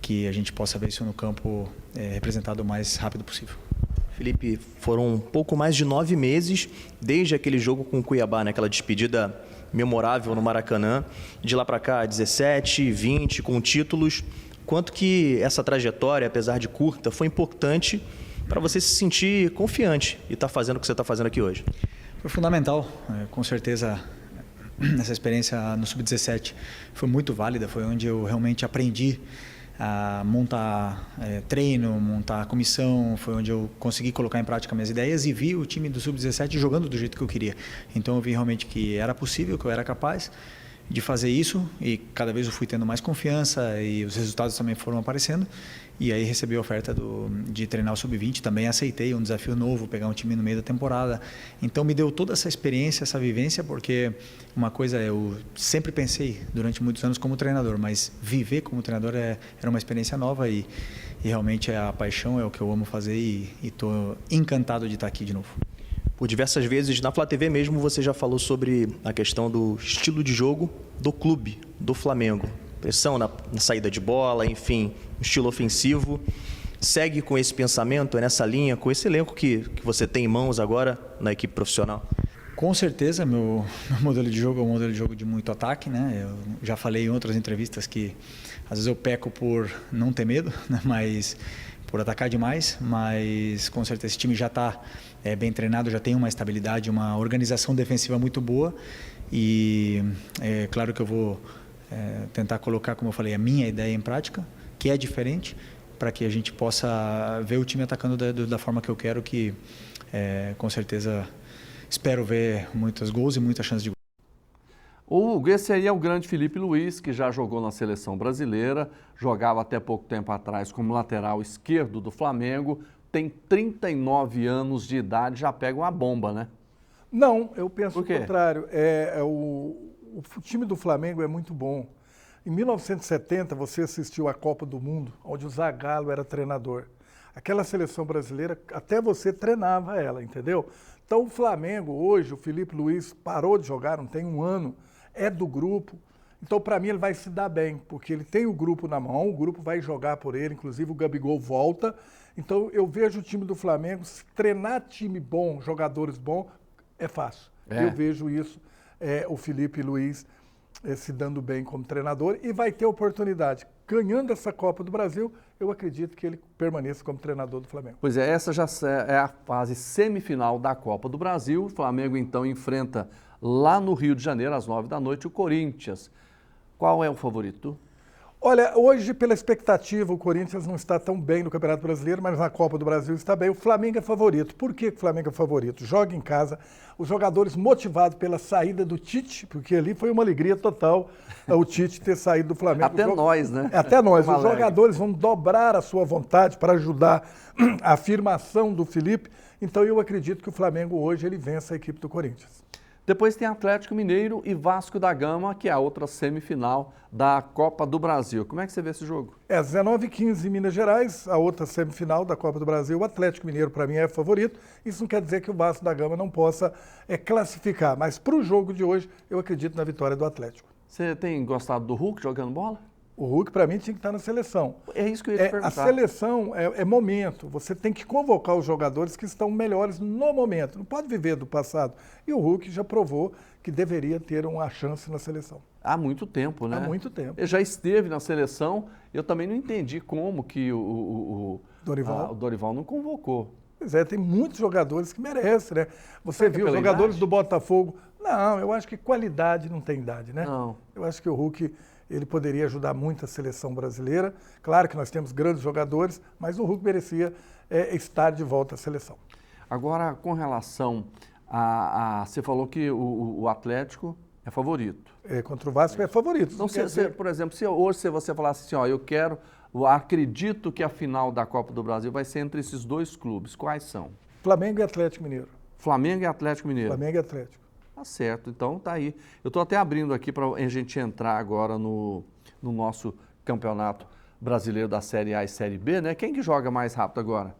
que a gente possa ver isso no campo representado o mais rápido possível. Felipe, foram um pouco mais de 9 meses desde aquele jogo com o Cuiabá, naquela despedida memorável no Maracanã. De lá para cá, 17, 20, com títulos. Quanto que essa trajetória, apesar de curta, foi importante para você se sentir confiante e estar fazendo o que você está fazendo aqui hoje? Foi fundamental, com certeza. Essa experiência no Sub-17 foi muito válida, foi onde eu realmente aprendi a montar treino, montar comissão, foi onde eu consegui colocar em prática minhas ideias e vi o time do Sub-17 jogando do jeito que eu queria. Então eu vi realmente que era possível, que eu era capaz de fazer isso e cada vez eu fui tendo mais confiança e os resultados também foram aparecendo. E aí recebi a oferta de treinar o Sub-20, também aceitei um desafio novo, pegar um time no meio da temporada. Então me deu toda essa experiência, essa vivência, porque uma coisa eu sempre pensei durante muitos anos como treinador, mas viver como treinador era uma experiência nova e realmente a paixão é o que eu amo fazer e estou encantado de estar aqui de novo. Por diversas vezes, na Flá TV mesmo, você já falou sobre a questão do estilo de jogo do clube, do Flamengo. Pressão na saída de bola, enfim, um estilo ofensivo. Segue com esse pensamento, nessa linha, com esse elenco que você tem em mãos agora na equipe profissional? Com certeza, meu modelo de jogo é um modelo de jogo de muito ataque, né? Eu já falei em outras entrevistas que às vezes eu peco por não ter medo, né? Mas por atacar demais, mas com certeza esse time já está bem treinado, já tem uma estabilidade, uma organização defensiva muito boa e é claro que eu vou tentar colocar, como eu falei, a minha ideia em prática, que é diferente, para que a gente possa ver o time atacando da forma que eu quero, que com certeza espero ver muitos gols e muitas chances de gol. Hugo, esse aí é o grande Filipe Luiz, que já jogou na seleção brasileira, jogava até pouco tempo atrás como lateral esquerdo do Flamengo, tem 39 anos de idade, já pega uma bomba, né? Não, eu penso o contrário. O time do Flamengo é muito bom. Em 1970, você assistiu à Copa do Mundo, onde o Zagallo era treinador. Aquela seleção brasileira, até você treinava ela, entendeu? Então o Flamengo hoje, o Filipe Luiz parou de jogar, não tem um ano, é do grupo. Então para mim ele vai se dar bem, porque ele tem o grupo na mão, o grupo vai jogar por ele, inclusive o Gabigol volta. Então eu vejo o time do Flamengo, se treinar time bom, jogadores bons, é fácil. Eu vejo isso, o Filipe Luiz se dando bem como treinador e vai ter oportunidade. Ganhando essa Copa do Brasil, eu acredito que ele permaneça como treinador do Flamengo. Pois é, essa já é a fase semifinal da Copa do Brasil. O Flamengo, então, enfrenta lá no Rio de Janeiro, às 9 da noite, o Corinthians. Qual é o favorito? Olha, hoje, pela expectativa, o Corinthians não está tão bem no Campeonato Brasileiro, mas na Copa do Brasil está bem. O Flamengo é favorito. Por que o Flamengo é favorito? Joga em casa, os jogadores motivados pela saída do Tite, porque ali foi uma alegria total o Tite ter saído do Flamengo. Até nós, né? Até nós. Os jogadores vão dobrar a sua vontade para ajudar a afirmação do Felipe. Então eu acredito que o Flamengo hoje ele vence a equipe do Corinthians. Depois tem Atlético Mineiro e Vasco da Gama, que é a outra semifinal da Copa do Brasil. Como é que você vê esse jogo? 19h15 em Minas Gerais, a outra semifinal da Copa do Brasil. O Atlético Mineiro, para mim, é favorito. Isso não quer dizer que o Vasco da Gama não possa classificar. Mas para o jogo de hoje, eu acredito na vitória do Atlético. Você tem gostado do Hulk jogando bola? O Hulk, para mim, tinha que estar na seleção. É isso que eu ia te perguntar. A seleção é momento. Você tem que convocar os jogadores que estão melhores no momento. Não pode viver do passado. E o Hulk já provou que deveria ter uma chance na seleção. Há muito tempo, né? Há muito tempo. Ele já esteve na seleção. Eu também não entendi como que o Dorival não convocou. Pois é, tem muitos jogadores que merecem, né? Você viu os jogadores do Botafogo. Não, eu acho que qualidade não tem idade, né? Não. Eu acho que o Hulk ele poderia ajudar muito a seleção brasileira. Claro que nós temos grandes jogadores, mas o Hulk merecia estar de volta à seleção. Agora, com relação você falou que o Atlético é favorito. Contra o Vasco é favorito. Então, por exemplo, se hoje você falasse assim, eu acredito que a final da Copa do Brasil vai ser entre esses dois clubes. Quais são? Flamengo e Atlético Mineiro. Flamengo e Atlético Mineiro. Flamengo e Atlético. Tá certo, então tá aí. Eu estou até abrindo aqui para a gente entrar agora no nosso campeonato brasileiro da Série A e Série B, né? Quem que joga mais rápido agora?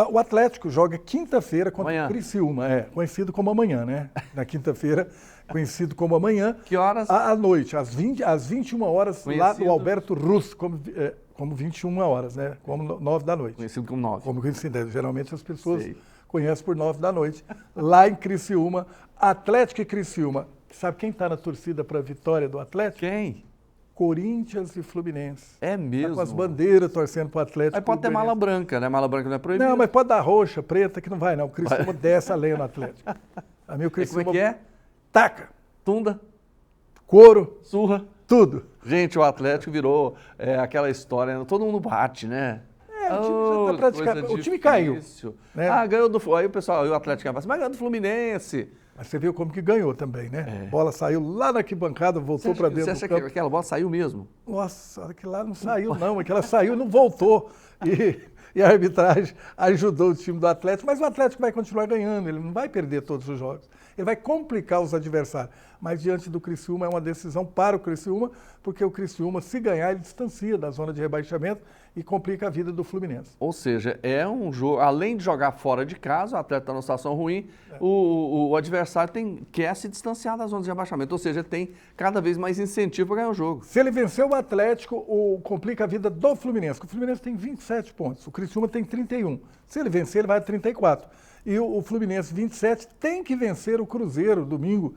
O Atlético joga quinta-feira contra o Criciúma, conhecido como amanhã, né? Na quinta-feira, conhecido como amanhã. Que horas? À noite, às 21 horas, lá no Alberto Russo, como 21 horas, né? Como 9 da noite. Conhecido como 9. Como conhecido, geralmente as pessoas conhecem por 9 da noite. Lá em Criciúma, Atlético e Criciúma. Sabe quem está na torcida para a vitória do Atlético? Quem? Corinthians e Fluminense. É mesmo? Tá com as bandeiras torcendo para o Atlético. Aí pode ter mala branca, né? Mala branca não é proibida. Não, mas pode dar roxa, preta, que não vai não. O Criciúma desce a lenha no Atlético. A meu Criciúma... Como é que é? Taca. Tunda. Couro. Surra. Tudo. Gente, o Atlético virou aquela história, todo mundo bate, né? O time já tá praticando. O time caiu. Né? Ganhou do... Aí o pessoal, o Atlético vai mas ganhou do Fluminense. Mas você viu como que ganhou também, né? A bola saiu lá na arquibancada, voltou para dentro do campo. Você acha que aquela bola saiu mesmo? Nossa, aquilo lá não saiu não, aquela saiu e não voltou. E a arbitragem ajudou o time do Atlético, mas o Atlético vai continuar ganhando, ele não vai perder todos os jogos. Ele vai complicar os adversários. mas diante do Criciúma é uma decisão para o Criciúma, porque o Criciúma, se ganhar, ele distancia da zona de rebaixamento e complica a vida do Fluminense. Ou seja, é um jogo, além de jogar fora de casa, o atleta está numa situação ruim, o adversário quer se distanciar da zona de rebaixamento, ou seja, tem cada vez mais incentivo para ganhar o jogo. Se ele vencer o Atlético, complica a vida do Fluminense, o Fluminense tem 27 pontos, o Criciúma tem 31. Se ele vencer, ele vai a 34. E o Fluminense, 27, tem que vencer o Cruzeiro domingo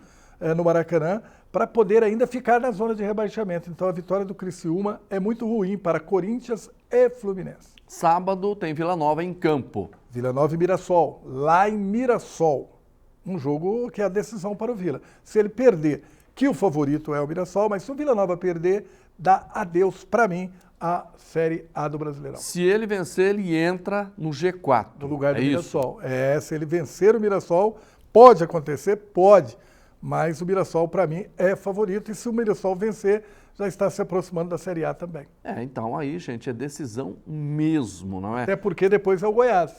no Maracanã para poder ainda ficar na zona de rebaixamento. Então a vitória do Criciúma é muito ruim para Corinthians e Fluminense. Sábado tem Vila Nova em campo. Vila Nova e Mirassol, lá em Mirassol. Um jogo que é a decisão para o Vila. Se ele perder, que o favorito é o Mirassol, mas se o Vila Nova perder, dá adeus para mim a Série A do Brasileirão. Se ele vencer, ele entra no G4. No lugar do Mirassol. Isso? Se ele vencer o Mirassol, pode acontecer? Pode. Mas o Mirassol, para mim, é favorito. E se o Mirassol vencer, já está se aproximando da Série A também. Então aí, gente, é decisão mesmo, não é? Até porque depois é o Goiás.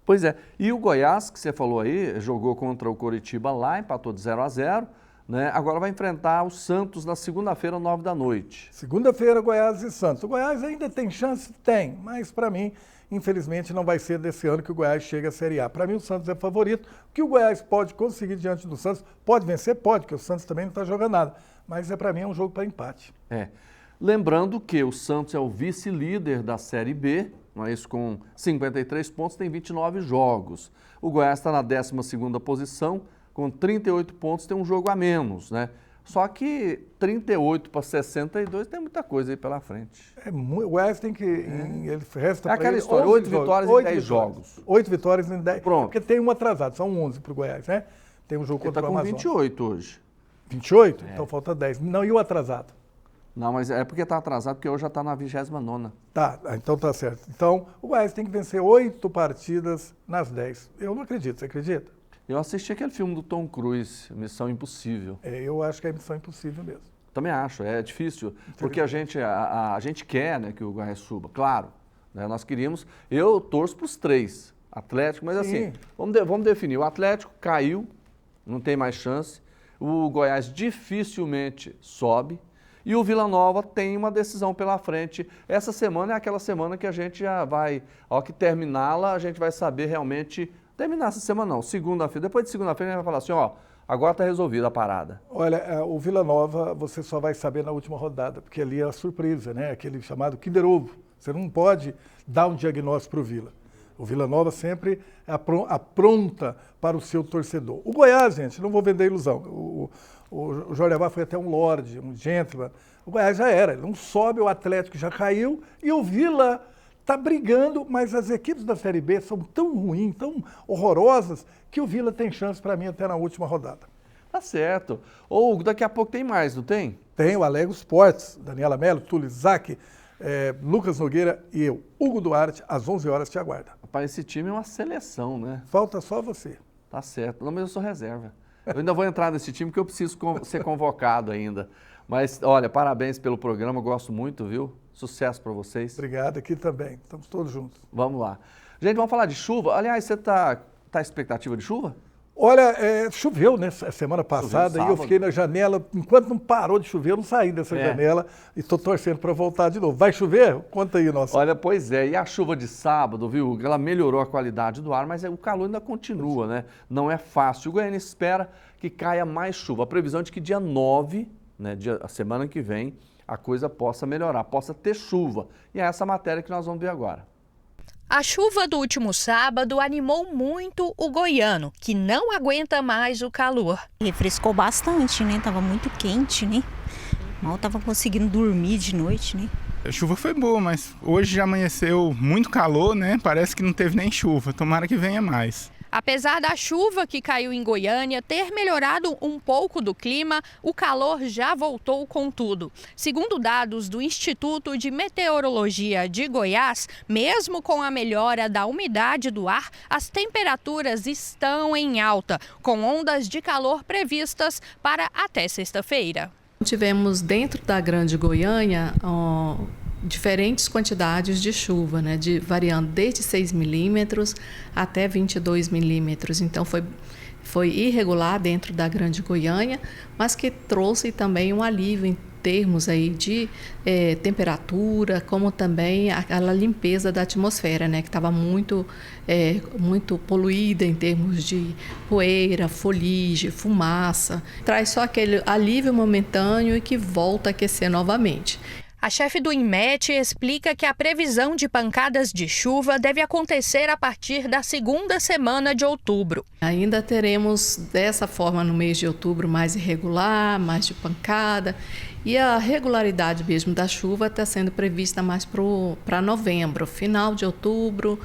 Pois é. E o Goiás, que você falou aí, jogou contra o Coritiba lá, empatou de 0-0. Né? Agora vai enfrentar o Santos na segunda-feira, 9 da noite. Segunda-feira, Goiás e Santos. O Goiás ainda tem chance? Tem, mas para mim, infelizmente, não vai ser desse ano que o Goiás chega à Série A. Para mim, o Santos é favorito. O que o Goiás pode conseguir diante do Santos? Pode vencer? Pode, porque o Santos também não está jogando nada. Mas para mim é um jogo para empate. Lembrando que o Santos é o vice-líder da Série B, não é isso? Com 53 pontos, tem 29 jogos. O Goiás está na 12ª posição, com 38 pontos, tem um jogo a menos, né? Só que 38 para 62 tem muita coisa aí pela frente. O Goiás tem que... Ele resta aquela história, 8 vitórias em 10 jogos. 8 vitórias em 10. Pronto. Porque tem um atrasado, são 11 para o Goiás, né? Tem um jogo contra o Amazonas. Ele está com 28 hoje. 28? Então falta 10. Não, e o atrasado? Não, mas é porque está atrasado, porque hoje já está na 29ª. Tá, então tá certo. Então, o Goiás tem que vencer 8 partidas nas 10. Eu não acredito, você acredita? Eu assisti aquele filme do Tom Cruise, Missão Impossível. Eu acho que é Missão Impossível mesmo. Também acho, é difícil, porque a gente quer, né, que o Goiás suba, claro. Né, nós queríamos, eu torço para os 3, Atlético, mas assim, vamos definir, o Atlético caiu, não tem mais chance, o Goiás dificilmente sobe, e o Vila Nova tem uma decisão pela frente. Essa semana é aquela semana que a gente já vai, ao que terminá-la, a gente vai saber realmente... Terminar essa semana não, segunda-feira. Depois de segunda-feira a gente vai falar assim, agora está resolvida a parada. Olha, o Vila Nova você só vai saber na última rodada, porque ali é a surpresa, né? Aquele chamado Kinder Ovo. Você não pode dar um diagnóstico para o Vila. O Vila Nova sempre apronta para o seu torcedor. O Goiás, gente, não vou vender ilusão. O Jorge foi até um lorde, um gentleman. O Goiás já era, ele não sobe, o Atlético já caiu e o Vila... está brigando, mas as equipes da Série B são tão ruins, tão horrorosas, que o Vila tem chance para mim até na última rodada. Tá certo. Ou daqui a pouco tem mais, não tem? Tem o Alego Sports, Daniela Mello, Túlio Isaac, Lucas Nogueira e eu. Hugo Duarte, às 11 horas, te aguarda. Rapaz, esse time é uma seleção, né? Falta só você. Tá certo. Não, mas eu sou reserva. Eu ainda vou entrar nesse time porque eu preciso ser convocado ainda. Mas, olha, parabéns pelo programa, gosto muito, viu? Sucesso para vocês. Obrigado, aqui também. Estamos todos juntos. Vamos lá. Gente, vamos falar de chuva. Aliás, você está à expectativa de chuva? Olha, choveu, né, semana passada, e eu fiquei na janela, enquanto não parou de chover, eu não saí dessa janela e estou torcendo para voltar de novo. Vai chover? Conta aí, nossa. Olha, pois é, e a chuva de sábado, viu, ela melhorou a qualidade do ar, mas o calor ainda continua, né? Não é fácil. O Goiânia espera que caia mais chuva. A previsão é de que dia 9, né, a semana que vem, a coisa possa melhorar, possa ter chuva. E é essa matéria que nós vamos ver agora. A chuva do último sábado animou muito o goiano, que não aguenta mais o calor. Refrescou bastante, né? Tava muito quente, né? Mal tava conseguindo dormir de noite, né? A chuva foi boa, mas hoje já amanheceu muito calor, né? Parece que não teve nem chuva. Tomara que venha mais. Apesar da chuva que caiu em Goiânia ter melhorado um pouco do clima, o calor já voltou com tudo. Segundo dados do Instituto de Meteorologia de Goiás, mesmo com a melhora da umidade do ar, as temperaturas estão em alta, com ondas de calor previstas para até sexta-feira. Tivemos dentro da Grande Goiânia diferentes quantidades de chuva, né, variando desde 6 milímetros até 22 milímetros. Então foi foi irregular dentro da Grande Goiânia, mas que trouxe também um alívio em termos aí de temperatura, como também aquela limpeza da atmosfera, né, que estava muito poluída em termos de poeira, foligem, fumaça. Traz só aquele alívio momentâneo e que volta a aquecer novamente. A chefe do INMET explica que a previsão de pancadas de chuva deve acontecer a partir da segunda semana de outubro. Ainda teremos dessa forma no mês de outubro mais irregular, mais de pancada. E a regularidade mesmo da chuva está sendo prevista mais para novembro, final de outubro,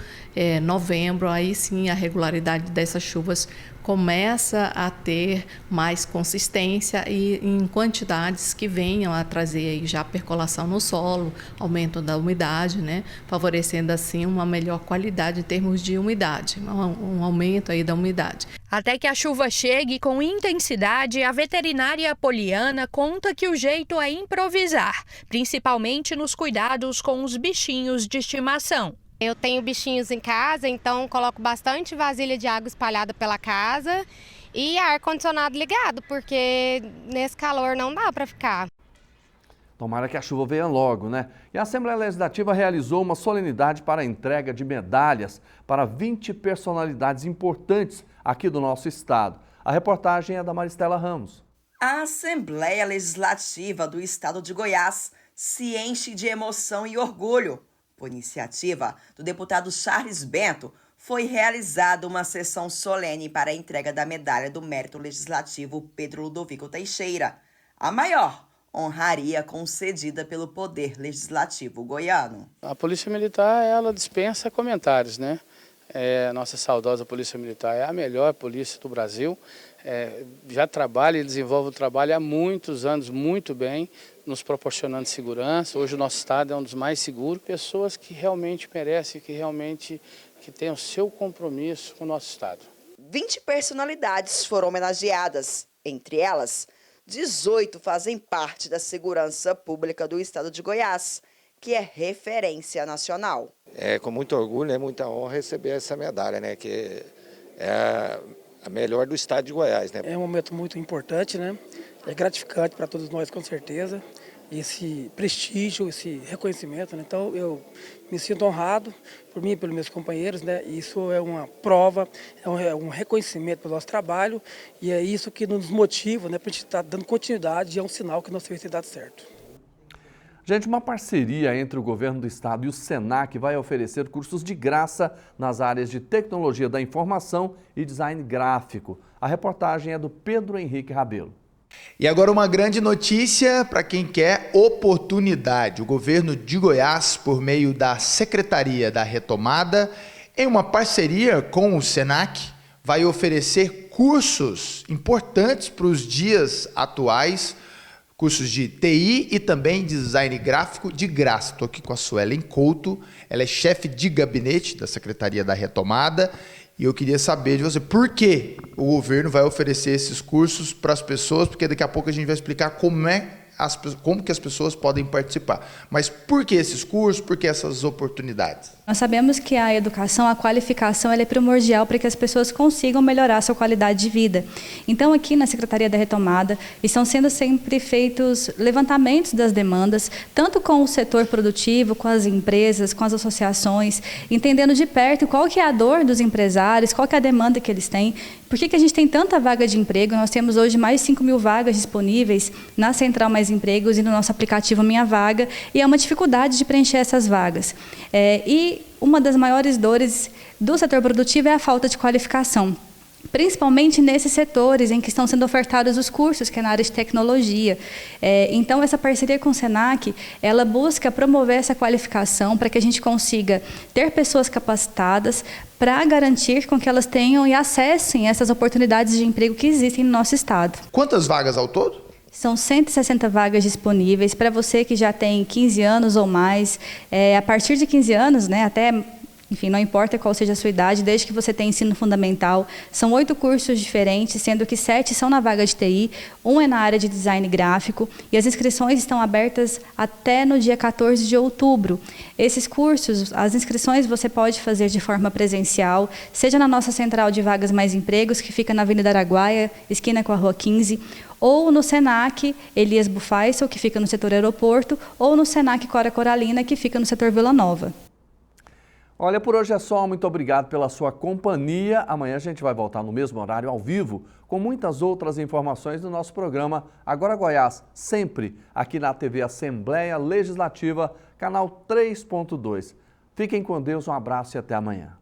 novembro, aí sim a regularidade dessas chuvas começa a ter mais consistência e em quantidades que venham a trazer aí já percolação no solo, aumento da umidade, né? Favorecendo assim uma melhor qualidade em termos de umidade, um aumento aí da umidade. Até que a chuva chegue com intensidade, a veterinária Poliana conta que o jeito é improvisar, principalmente nos cuidados com os bichinhos de estimação. Eu tenho bichinhos em casa, então coloco bastante vasilha de água espalhada pela casa e ar-condicionado ligado, porque nesse calor não dá para ficar. Tomara que a chuva venha logo, né? E a Assembleia Legislativa realizou uma solenidade para a entrega de medalhas para 20 personalidades importantes aqui do nosso estado. A reportagem é da Maristela Ramos. A Assembleia Legislativa do estado de Goiás se enche de emoção e orgulho. Por iniciativa do deputado Charles Bento, foi realizada uma sessão solene para a entrega da Medalha do Mérito Legislativo Pedro Ludovico Teixeira, a maior honraria concedida pelo Poder Legislativo goiano. A Polícia Militar, ela dispensa comentários, né? Nossa saudosa Polícia Militar é a melhor polícia do Brasil, já trabalha e desenvolve o trabalho há muitos anos muito bem, nos proporcionando segurança. Hoje o nosso estado é um dos mais seguros. Pessoas que realmente merecem, que têm o seu compromisso com o nosso estado. 20 personalidades foram homenageadas, entre elas 18 fazem parte da segurança pública do estado de Goiás, que é referência nacional. É com muito orgulho, é muita honra receber essa medalha, né? Que é a melhor do estado de Goiás, né? É um momento muito importante, né? É gratificante para todos nós, com certeza, esse prestígio, esse reconhecimento, né? Então eu me sinto honrado por mim e pelos meus companheiros, né? Isso é uma prova, é um reconhecimento pelo nosso trabalho e é isso que nos motiva, né? Para a gente estar dando continuidade e é um sinal que nosso serviço tem dado certo. Gente, uma parceria entre o governo do estado e o Senac vai oferecer cursos de graça nas áreas de tecnologia da informação e design gráfico. A reportagem é do Pedro Henrique Rabelo. E agora uma grande notícia para quem quer oportunidade. O governo de Goiás, por meio da Secretaria da Retomada, em uma parceria com o Senac, vai oferecer cursos importantes para os dias atuais, cursos de TI e também design gráfico de graça. Estou aqui com a Suelen Couto, ela é chefe de gabinete da Secretaria da Retomada e eu queria saber de você por que o governo vai oferecer esses cursos para as pessoas, porque daqui a pouco a gente vai explicar como que as pessoas podem participar. Mas por que esses cursos, por que essas oportunidades? Nós sabemos que a educação, a qualificação, ela é primordial para que as pessoas consigam melhorar a sua qualidade de vida. Então, aqui na Secretaria da Retomada, estão sendo sempre feitos levantamentos das demandas, tanto com o setor produtivo, com as empresas, com as associações, entendendo de perto qual que é a dor dos empresários, qual que é a demanda que eles têm, por que a gente tem tanta vaga de emprego. Nós temos hoje mais de 5.000 vagas disponíveis na Central Mais Empregos e no nosso aplicativo Minha Vaga, e é uma dificuldade de preencher essas vagas. E uma das maiores dores do setor produtivo é a falta de qualificação, principalmente nesses setores em que estão sendo ofertados os cursos, que é na área de tecnologia. Então, essa parceria com o Senac, ela busca promover essa qualificação para que a gente consiga ter pessoas capacitadas para garantir com que elas tenham e acessem essas oportunidades de emprego que existem no nosso estado. Quantas vagas ao todo? São 160 vagas disponíveis para você que já tem 15 anos ou mais. A partir de 15 anos, né, até enfim, não importa qual seja a sua idade, desde que você tenha ensino fundamental. São 8 cursos diferentes, sendo que 7 são na vaga de TI, 1 é na área de design gráfico, e as inscrições estão abertas até no dia 14 de outubro. Esses cursos, as inscrições você pode fazer de forma presencial, seja na nossa central de vagas mais empregos, que fica na Avenida Araguaia, esquina com a Rua 15, ou no Senac Elias Bufaisel, que fica no setor aeroporto, ou no Senac Cora Coralina, que fica no setor Vila Nova. Olha, por hoje é só. Muito obrigado pela sua companhia. Amanhã a gente vai voltar no mesmo horário, ao vivo, com muitas outras informações do nosso programa Agora Goiás, sempre aqui na TV Assembleia Legislativa, canal 3.2. Fiquem com Deus, um abraço e até amanhã.